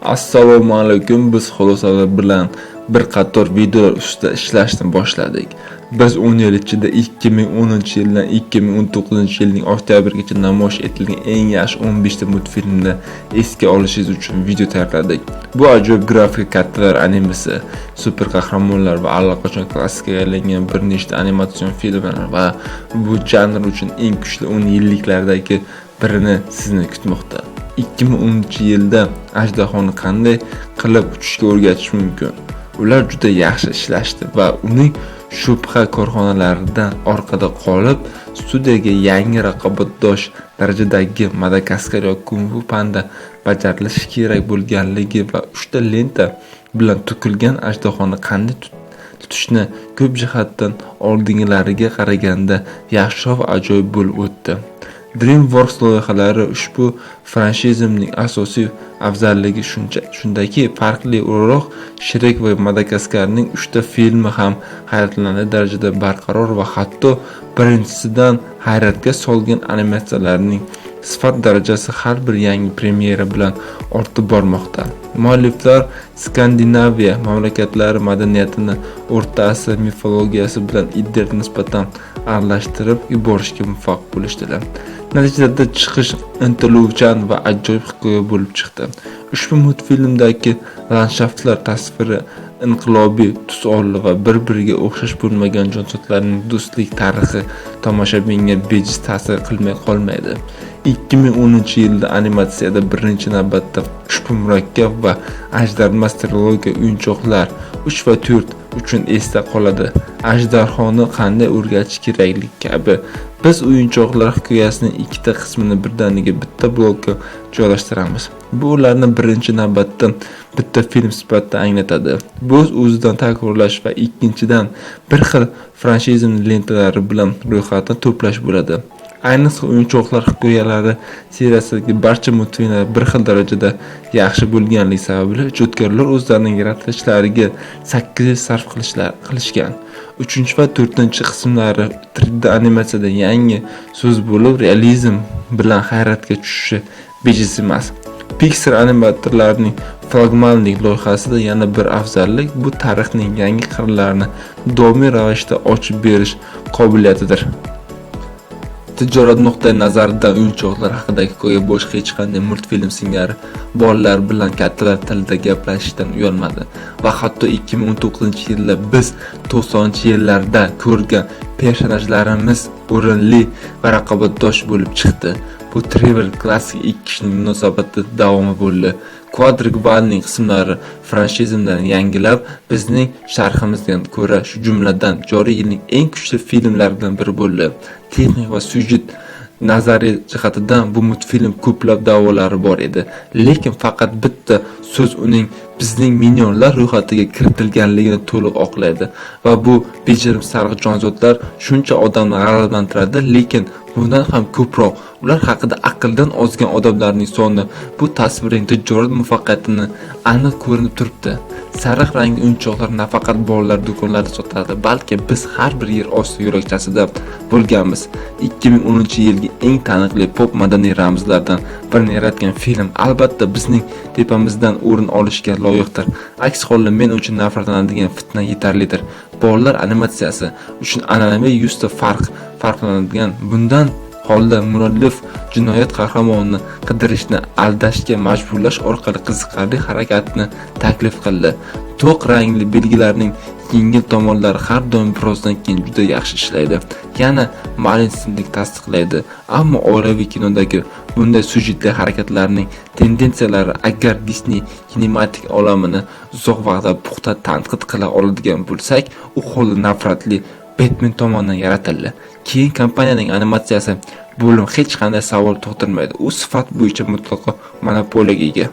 Assalomu alaykum. Biz xulosalar bilan bir qator videolar ustida ishlashni boshladik. Biz 10 yil ichida 2010-yildan 2019-yilning oktyabrigacha namoyish etilgan eng yaxshi 15 ta multfilmni esga olishingiz uchun video tayyorladik. Bu ajoyib grafik kattalar animasi, super qahramonlar va allaqachon klassikaga aylangan bir nechta animatsion filmlar va bu janr uchun eng kuchli 10 yilliklardagi birini sizni kutmoqda. 2010-yilda ajdahoni qanday qilib uchishga o'rgatish mumkin? Ular juda yaxshi ishlashdi va uning shubha korxonalaridan orqada qolib, studiyaga yangi raqobatdosh darajadagi Madagaskar yoki Kung Fu Panda bajarilishi kerak bo'lganligi va 3 ta lenta bilan to'kilgan ajdahoni qanday tutishni ko'p jihatdan oldingilariga qaraganda yaxshi va ajoyib bo'lib o'tdi. DreamWorks loyihalari ushbu franshizaning asosiy afzalligi shundaki, farqli o'laroq Shrek va Madagaskarning 3 ta filmi ham hayratlanarli darajada barqaror va hatto birinchisidan hayratga solgan animatsiyalarning sifat darajasi har bir yangi premyera bilan ortib bormoqda. Mualliflar Skandinaviya mamlakatlari madaniyatini O'rta Osiyo mifologiyasi bilan iddiat nisbatan aralashtirib yuborishga muvaffaq bo'lishdilar. Natijada chiqish intiluvchan va ajoyib hikoya bo'lib chiqdi. Ushbu multfilmdagi landshaftlar tasviri inqilobiy tus oldi va bir-biriga o'xshash bo'lmagan jonzotlarning do'stlik tarixi tomoshabinga bejiz ta'sir qilmay qolmaydi. 2010-yilda animatsiyada birinchi navbatda ushbu murakkab va ajdarmas trilogiya o'yinchoqlar 3 va 4 uchun esda qoladi. Ajdarhoni qanday o'rgatish kerakligi kabi biz o'yinchoqlar hikoyasining 2 ta qismini birdaniga bitta blokka joylashtiramiz. Bu ularni birinchi navbatda bitta film sifatida anglatadi. Bu o'zidan takrorlash va ikkinchidan bir xil franshizaning lentalari bilan ro'yxatni to'plash bo'ladi. Ayniqsa o'yinchoqlar hikoyalari seriyasidagi barcha multfilmlar bir xil darajada yaxshi bo'lganligi sababli ijodkorlar o'zlarining yaratilishlariga 8 yil sarf qilishgan. 3 va 4 qismlari 3D animatsiyada yangi so'z bo'lib, realizm bilan hayratga tushishi bejiz emas. Pixar animatorlarining flagmanlik loyihasida yana bir afzallik bu tarixning yangi qirlarini doimiy ravishda ochib berish qobiliyatidir. Tijorat nuqtai nazaridan o'yinchoqlar haqidagi hikoya boshqa hech qanday multfilm singari bolalar bilan kattalar tilida gaplashishdan uyalmadi va hatto 2019-yilda biz 90-yillarda ko'rgan personajlarimiz o'rinli va raqobatdosh bo'lib chiqdi. Bu Trevor klassik ikki kishining munosabati davomi bo'ldi. Quadrivalning qismlari franshizadan yangilab, bizning sharhimizdan ko'ra shu jumladan joriy yilning eng kuchli filmlaridan biri bo'ldi. Texnik va syujet nazariy jihatidan bu multfilm ko'plab da'volari bor edi, lekin faqat bitta so'z uning bizning millionlar ro'yxatiga kiritilganligini to'liq oqlaydi va bu bejirim sarg'ish jonzotlar shuncha odamni g'azablantiradi, lekin bundan ham ko'proq ular haqida aqldan ozgan odamlarning soni bu tasvirning tijorat muvaffaqiyatini aniq ko'rinib turibdi. Sariq rangli o'yinchoqlar nafaqat bolalar do'konlarida sotiladi, balki biz har bir yer osti yo'lakchasida bo'lganmiz. 2010-yilgi eng taniqli pop madaniy ramzlardan birini yaratgan film albatta bizning tepamizdan o'rin olishga loyiqdir. Aks holda men uchun nafratlanadigan fitna yetarlidir. Bolalar animatsiyasi uchun an'anaviy 100 ta farqlanadigan bundan holda muallif jinoyat qahramonini qidirishni aldashga majburlash orqali qiziqarli harakatni taklif qildi. To'q rangli belgilarning yengil tomonlari har doim birozdan keyin juda yaxshi ishlaydi. Yana ma'lumotlik tasdiqlaydi, ammo oilaviy kinodagi bunday syujetli harakatlarning tendensiyalari agar Disney kinematik olamini uzoq vaqtda puxta tanqid qila oladigan bo'lsak, u holda nafratli Batman tomonidan yaratildi. Keyin kompaniyaning animatsiyasi bo'lim hech qanday savol tug'dirmaydi. U sifat bo'yicha mutlaqo monopoliyaga ega.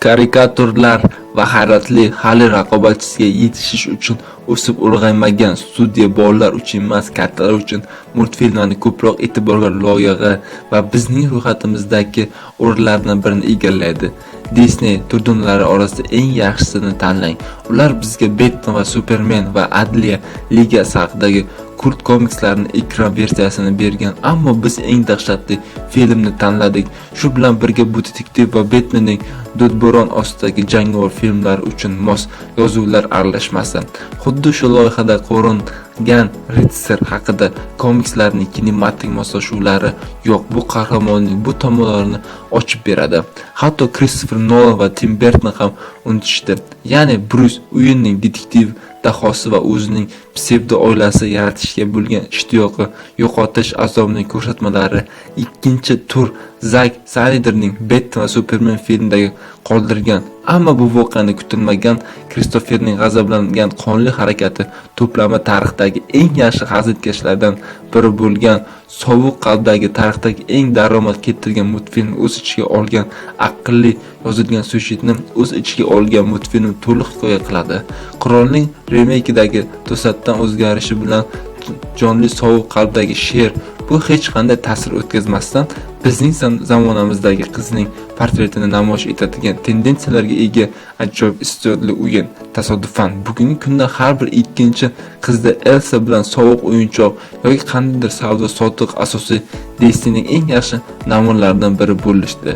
Karikaturlar va hayratli hali raqobatchisiga yetishish uchun o'sib ulg'aymagan studiya bolalar uchun emas, kattalar uchun multfilmlarni ko'proq e'tiborga loyiqa va bizning ro'yxatimizdagi o'rinlardan birini egallaydi. Disney turdunlari orasida eng yaxshisini tanlang. Ular bizga Batman va Superman va Adliya ligasi haqidagi kult komikslarning ekran versiyasini bergan, ammo biz eng dahshatli filmni tanladik. Shu bilan birga bu detektiv va Batmanning dodbo'ron ostidagi jangovar filmlari uchun mos yozuvlar aralashmasi. Xuddi shu loyihada ko'ringan Ritser haqida komikslarning kinematik moslashuvlari yo'q, bu qahramonning bu tomonlarini ochib beradi. Hatto Christopher Nolan va Tim Burton ham unutishdi. Ya'ni Bruce Wayne'ning detektiv dahosi va o'zining psevdo oilasi yaratishga bo'lgan ishtiyoqi yo'qotish azobining ko'rsatmalari ikkinchi tur Zack Snyderning Batman va Superman filmidagi qoldirgan, ammo bu voqeani kutilmagan Kristoferning g'azablangan qonli harakati to'plami tarixdagi eng yaxshi hazitkashlardan biri bo'lgan, sovuq qalbdagi tarixdagi eng daromad keltirgan multfilm o'z ichiga olgan, aqlli yozilgan syujetni o'z ichiga olgan multfilm to'liq hikoya qiladi. Qirolning remake'dagi to'satdan o'zgarishi bilan jonli sovuq qalbdagi sher bu hech qanday ta'sir o'tkazmasdan bizning zamonamizdagi qizning portretini namoyish etadigan tendensiyalarga ega ajoyib istedodli o'yin. Tasodifan bugungi kunda har bir ikkinchi qizda Elsa bilan sovuq o'yinchoq yoki qandaydir savdo sotiq asosiy Disneyning eng yaxshi namunalaridan biri bo'lishdi.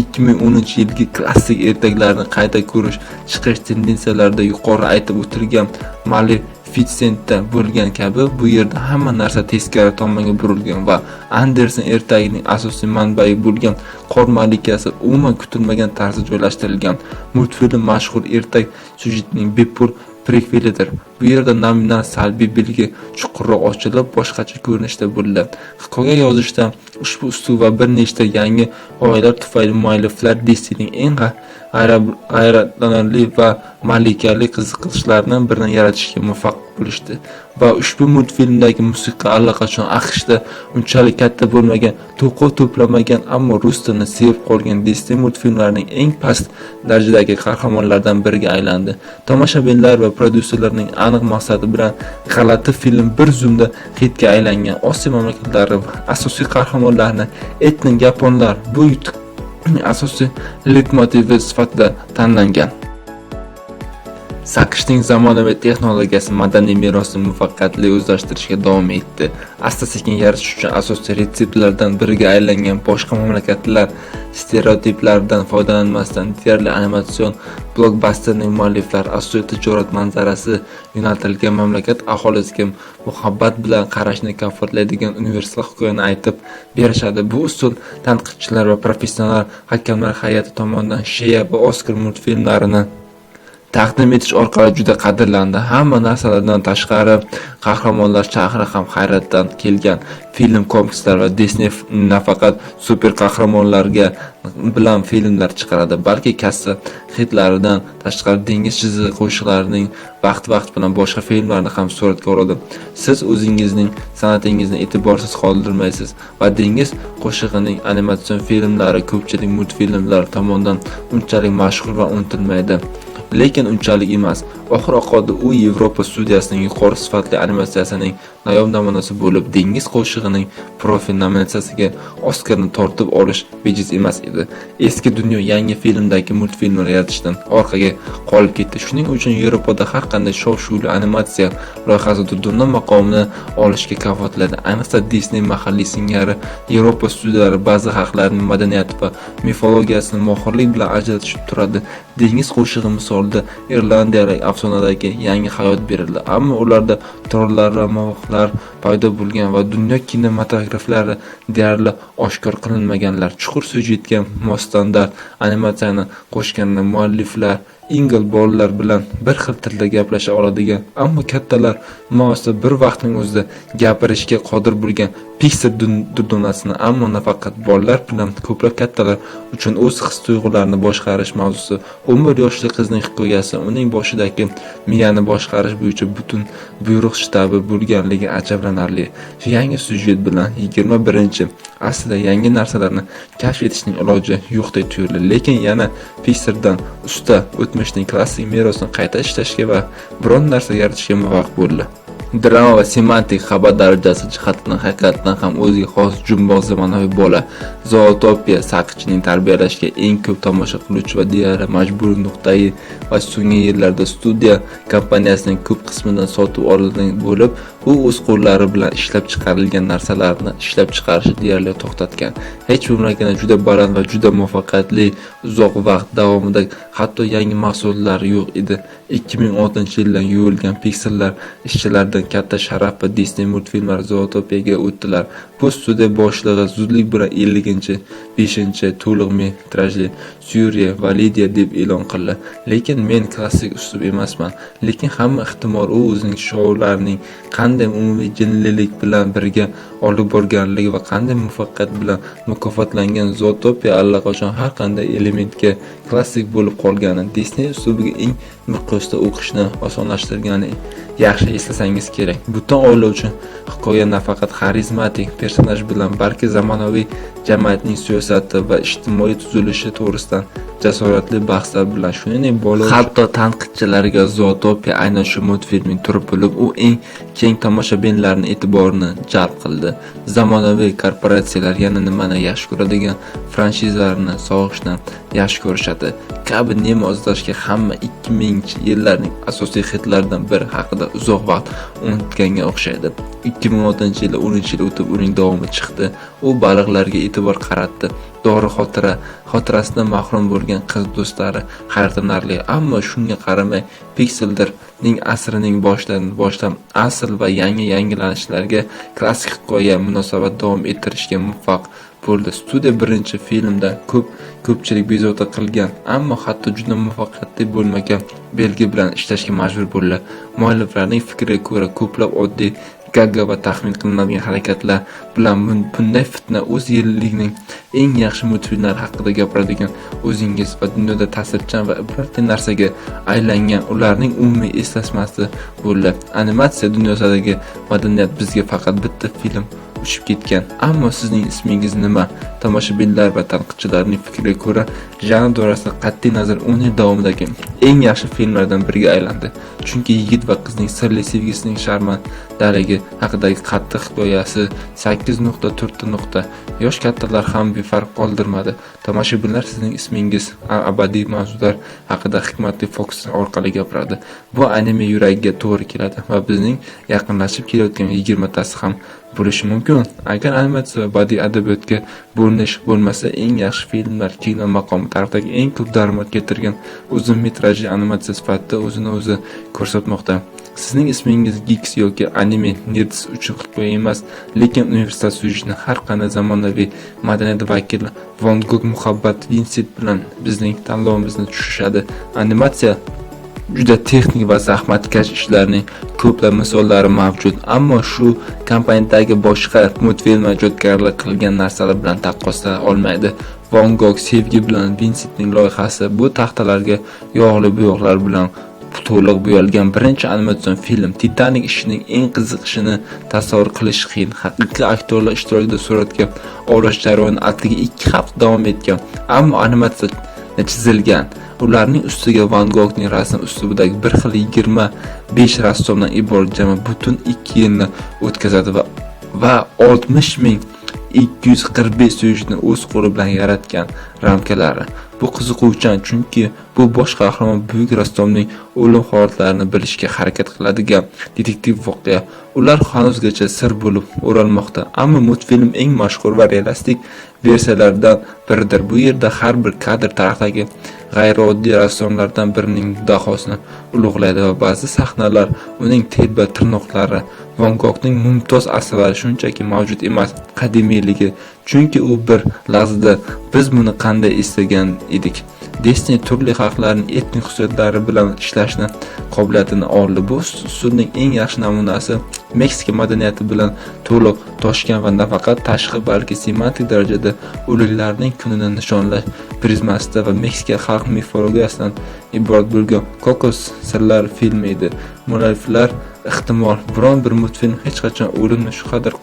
2010-yilgi klassik ertaklarni qayta ko'rish chiqish tendensiyalarida yuqori aytib o'tilgan Maleficentda bo'lgan kabi bu yerda hamma narsa teskari tomonga burilgan va Andersen ertagining asosiy manbai bo'lgan qor malikasi umuman kutilmagan tarzda joylashtirilgan. Multfilm mashhur ertak syujetining bepul prekvelidir. Bu yerda nominal salbiy belgi chuqurroq ochilib, boshqacha ko'rinishda bo'ldi. Hikoya yozishda ushbu usul va bir nechta yangi g'oyalar tufayli mualliflar Disneyning eng g'ayratlanarli va malikali qiziqishlaridan birini yaratishga muvaffaq bo'lishdi. Va ushbu multfilmdagi musiqa allaqachon AQShda unchalik katta bo'lmagan, to'qov to'plamagan, ammo rus tilini sevib qolgan Disney multfilmlarining eng past darajadagi qahramonlardan biriga aylandi. Tomoshabinlar va prodyuserlarning aniq maqsadi bilan g'alati film bir zumda hitga aylangan. Osiyo mamlakatlari asosiy qahramonlarni etnik yaponlar bu yutuq asosiy leitmotivi sifatida tanlangan. AQShning zamonaviy texnologiyasi madaniy merosni muvaffaqiyatli o'zlashtirishga davom etdi. Asta-sekin yaratish uchun asosiy retseptlardan biriga aylangan boshqa mamlakatlar stereotiplaridan foydalanmasdan deyarli animatsion blokbasterning mualliflari asosiy tijorat manzarasi yo'naltirilgan mamlakat aholisiga muhabbat bilan qarashni kafolatlaydigan universal hikoyani aytib berishadi. Bu usul tanqidchilar va professional hakamlar hay'ati tomonidan Sheya va Oskar multfilmlarini taqdim etish orqali juda qadrlandi. Hamma narsalardan tashqari qahramonlar shahri ham hayratdan kelgan. Film, komikslar va Disney nafaqat super qahramonlarga bilan filmlar chiqaradi, balki kassa hitlaridan tashqari dengiz chizig'i qo'shiqlarining vaqt bilan boshqa filmlarni ham suratga oladi. Siz o'zingizning san'atingizni e'tiborsiz qoldirmaysiz va dengiz qo'shig'ining animatsion filmlari ko'pchilik multfilmlar tomonidan unchalik mashhur va unutilmaydi. Lekin unchalik emas. Oxir-oqibatda u Yevropa studiyasining yuqori sifatli animatsiyasining nayob namunasi bo'lib, dengiz qo'shig'ining profil nominatsiyasiga Oskarni tortib olish bejiz emas edi. Eski dunyo yangi filmdagi multfilmlar yaratishdan orqaga qolib ketdi. Shuning uchun Yevropada har qanday shov-shuvli animatsiya loyihasi dunyo maqomini olishga kafolatlaydi. Ayniqsa Disney mahalliy singari Yevropa studiyalari ba'zi xalqlarning madaniyati va mifologiyasini mohirlik bilan ajratib turadi. Dengiz qo'shig'i misolida irlandiyalik afsonadagi yangi hayot berildi, ammo ularda trollar va movoqlar paydo bo'lgan va dunyo kinematograflari deyarli oshkor qilinmaganlar. Chuqur syujetga mos standart animatsiyani qo'shganda mualliflar Ingel bolalar bilan bir xil tilda gaplasha oladigan, ammo kattalar ma'nosi bir vaqtning o'zida gapirishga qodir bo'lgan Pixar durdonasini, ammo nafaqat bolalar bilan ko'plab kattalar uchun o'z his-tuyg'ularini boshqarish mavzusi. 11 yoshli qizning hikoyasi uning boshidagi miyani boshqarish bo'yicha butun buyruq shtabi bo'lganligi ajablanarli. Yangi syujet bilan 21-asrda yangi narsalarni kashf etishning iloji yo'qdek tuyuldi, lekin yana Pixardan usta o'tmishning klassik merosini qayta ishlashga va biron narsa yaratishga muvaffaq bo'ldi. Drama va semantik xabar darajasi jihatidan haqiqatan ham o'ziga xos jumboq zamonaviy bola. Zootopia saqchining tarbiyalashga eng ko'p tomosha qiluvchi va deyarli majburiy nuqtai va so'nggi yillarda studiya kompaniyasining ko'p qismidan sotib olingan bo'lib, u o'z qo'llari bilan ishlab chiqarilgan narsalarni ishlab chiqarishni deyarli to'xtatgan. Hech bo'lmaganda juda baland va juda muvaffaqiyatli uzoq vaqt davomida hatto yangi mahsulotlar yo'q edi. 2006-yildan yuvilgan Pixarlar ishchilaridan katta sharaf va Disney multfilmlari Zootopiyaga o'tdilar. Bu studiya boshlig'i zudlik bilan 5-chi to'liq metrajli Suriya Validiya deb e'lon qildi. Lekin men klassik uslub emasman. Lekin hamma ehtimol u o'zining shoularining qanday umumiy jinnilik bilan birga olib borganligi va qanday muvaffaqiyat bilan mukofotlangan Zootopia allaqachon har qanday elementga klassik bo'lib qolgani, Disney uslubiga eng miqyosda o'qishni osonlashtirgani yaxshi eslasangiz kerak. Butun oila uchun hikoya nafaqat xarizmatik personaj bilan, balki zamonaviy jamiyatning siyosati va ijtimoiy tuzilishi to'g'risidan jasoratli bahslar bilan, shuningdek hatto tanqidchilarga Zootopia aynan shu multfilmning turi bo'lib, u eng keng tomoshabinlarning e'tiborini jalb qildi. Zamonaviy korporatsiyalar yana nimani yaxshi ko'radigan franshizlarni sog'ishdan yaxshi ko'rishadi. Kabi Nemo izlashga hamma 2000-yillarning asosiy hitlaridan biri haqida uzoq vaqt unutganga o'xshaydi. 2016-yilda 10-yil o'tib uning davomi chiqdi. U baliqlarga e'tibor qaratdi. Dori xotirasidan mahrum bo'lgan qiz do'stlari hayratlanarli, ammo shunga qaramay Pixarning asrining boshidan asl va yangilanishlarga klassik hikoya munosabat davom ettirishga muvaffaq bo'ldi. Studiya birinchi filmda ko'pchilik bezovta qilgan, ammo hatto juda muvaffaqiyatli bo'lmagan belgi bilan ishlashga majbur bo'ldi. Mualliflarning fikriga ko'ra, ko'plab oddiy gagga va taxmin qilinadigan harakatlar bilan bunday fitna o'z yillikning eng yaxshi multfilmlari haqida gapiradigan o'zingiz va dunyoda ta'sirchan va ibratli narsaga aylangan ularning umumiy eslatmasi bo'ldi. Animatsiya dunyosidagi madaniyat bizga faqat bitta film uchib ketgan. Ammo sizning ismingiz nima? Tomoshabinlar va tanqidchilarning fikriga ko'ra, janr doirasida qat'iy nazar 10 yil davomidagi eng yaxshi filmlardan biriga aylandi. Chunki yigit va qizning sirli sevgisining sharmandaligi haqidagi qattiq hikoyasi 8.4 yosh kattalar ham befarq qoldirmadi. Tomoshabinlar sizning ismingiz abadiy mavzular haqida hikmatli fokus orqali gapiradi. Bu anime yuragiga to'g'ri keladi va bizning yaqinlashib kelayotgan 20tasi ham bo'lishi mumkin. Agar animatsiya va badiiy adabiyotga bo'linish bo'lmasa, eng yaxshi filmlar kino maqomi tarixidagi eng ko'p daromad keltirgan uzun metrajli animatsiya sifatida o'zini o'zi ko'rsatmoqda. Sizning ismingiz Geeks yoki anime nerds uchun hikoya emas, lekin universal syujetni har qanday zamonaviy madaniyat vakili Van Gogh muhabbat Vincent bilan bizning tanlovimizni tushishadi. Animatsiya juda texnik va zahmatkash ishlarning ko'plab misollari mavjud, ammo shu kompaniyadagi boshqa multfilmlar ijodkorlar qilgan narsalar bilan taqqoslay olmaydi. Van Gogh sevgi bilan Vincentning loyihasi bu taxtalarga yog'li bo'yoqlar bilan to'liq bo'yalgan birinchi animatsion film. Titanic ishining eng qiziqishini tasavvur qilish qiyin. Haqiqiy aktyorlar ishtirokida suratga olish jarayoni atigi 2 hafta davom etgan, ammo animatsiya chizilgan. Ularning ustiga Van Goghning rasm uslubidagi bir xil 25 rassomdan iborat jami butun 2 yilni o'tkazadi va 60.245 syujetni o'z qo'li bilan yaratgan ramkalari. Bu qiziquvchan, chunki bu bosh qahramon buyuk rassomning o'lim holatlarini bilishga harakat qiladigan detektiv voqea. Ular hanuzgacha sir bo'lib o'ralmoqda, ammo multfilm eng mashhur va realistik versiyalardan biridir. Bu yerda har bir kadr tarixdagi g'ayrioddiy rassomlardan birining dahosini ulug'laydi va ba'zi sahnalar uning telba tirnoqlari, Van Goghning mumtoz asarlari shunchaki mavjud emas, qadimiyligi, chunki u bir lahzada biz buni qanday eslagan edik. Disney turli xalqlarning etnik xususiyatlari bilan ishlashni qobiliyatini oldi. Bu usulning eng yaxshi namunasi Meksika madaniyati bilan to'liq toshgan va nafaqat tashqi, balki semantik darajada o'liklarning kunini nishonlash prizmasida va Meksika xalq mifologiyasidan iborat bo'lgan Kokos sirlar filmi edi. Mualliflar ehtimol biron bir multfilm hech qachon o'limni shu qadar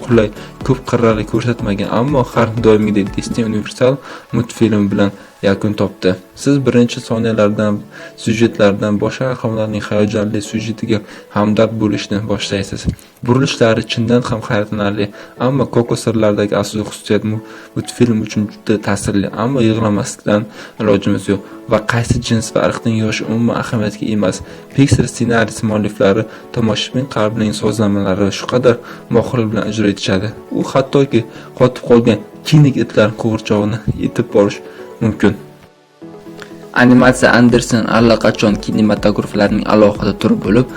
ko'p qirrali ko'rsatmagan, ammo har doimgidek Disney universal multfilm bilan yakun topdi. Siz birinchi soniyalardan syujetlardan boshqa qahramonlarning hayajonli syujetiga hamdard bo'lishni boshlaysiz. Burilishlari chindan ham hayratlanarli, ammo Koko sirlaridagi asosiy xususiyat multfilm uchun juda ta'sirli, ammo yig'lamaslikdan ilojimiz yo'q va qaysi jins va irqning yoshi umuman ahamiyatga emas. Pixar ssenariysi mualliflari tomoshabin qalbining sozlamalari shu qadar mohirlik bilan ijro etishadi. U hattoki qotib qolgan kinik itlar qo'g'irchog'ini yetib borish mumkin. Animatsiya Andersen allaqachon kinematograflarning alohida turi bo'lib,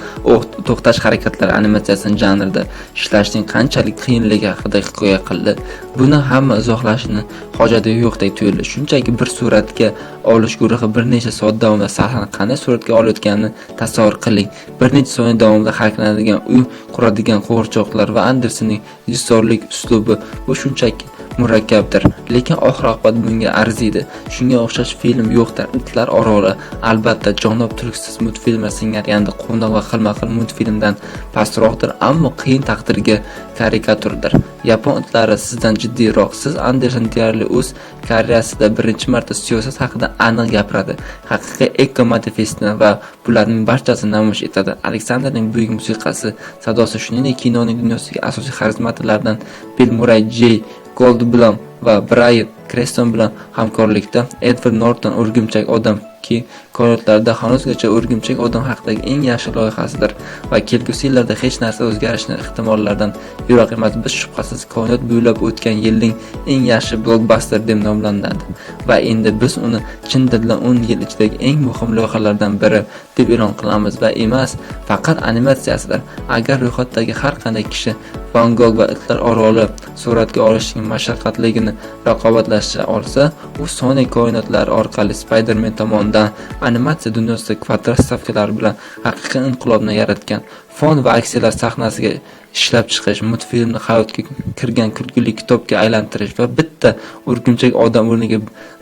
to'xtash harakatlari animatsiyasi janrida ishlashning qanchalik qiyinligi haqida hikoya qildi. Buni hamma izohlashni hojati yo'qdek tuyuldi. Shunchaki bir suratga olish guruhi bir necha soat davomida sahnani qanday suratga olayotganini tasavvur qiling. Bir necha soniya davomida harakatlanadigan uy quradigan qo'g'irchoqlar va Andersenning rejissyorlik uslubi bu shunchaki murakkabdir, lekin oxir-oqibat bunga arziydi. Shunga o'xshash film yo'qdir. Itlar oroli albatta janob turksiz multfilmlar singari qo'ndoq va xilma-xil multfilmdan pastroqdir, ammo qiyin taqdirga karikaturdir. Yapon itlari sizdan jiddiyroq. Siz Andersen deyarli o'z karyerasida birinchi marta siyosat haqida aniq gapiradi. Haqiqiy eko-manifestni va bularning barchasini namoyish etadi. Aleksanderning buyuk musiqasi, sadosi shuningdek kinoning dunyosidagi asosiy xarizmatlardan Bill Murray, J. Goldblum va Bryan Cranston bilan hamkorlikda Edward Norton O'rgimchak odam koinotlarda hanuzgacha O'rgimchak odam haqidagi eng yaxshi loyihasidir va kelgusi yillarda hech narsa o'zgarishni ehtimollardan yiroq emas. Biz shubhasiz koinot bo'ylab o'tgan yilning eng yaxshi blockbuster deb nomlanadi va endi biz uni chin dildan 10 yil ichidagi eng muhim loyihalardan biri deb e'lon qilamiz va emas faqat animatsiyasidir. Agar ro'yxatdagi har qanday kishi Van Gogh va itlar oroli suratga olishning mashaqqatligini raqobatlasha olsa, u Sonic koinotlari orqali Spider-Man tomonidan animatsiya dunyosida kvadrat stavkalar bilan haqiqiy inqilobni yaratgan fon va aksiyalar sahnasiga ishlab chiqish, multfilmni hayotga kirgan kulgili kitobga aylantirish va bitta O'rgimchak odam o'rniga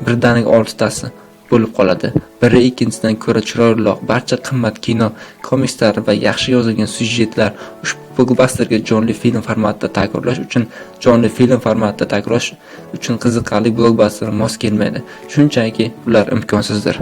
birdaniga 6 tasi bo'lib qoladi. Biri ikkinchisidan ko'ra chiroyliroq. Barcha qimmat kino, komikslar va yaxshi yozilgan syujetlar ushbu blockbusterga jonli film formatida tayyorlash uchun qiziqarli blockbuster mos kelmaydi. Shunchaki ular imkonsizdir.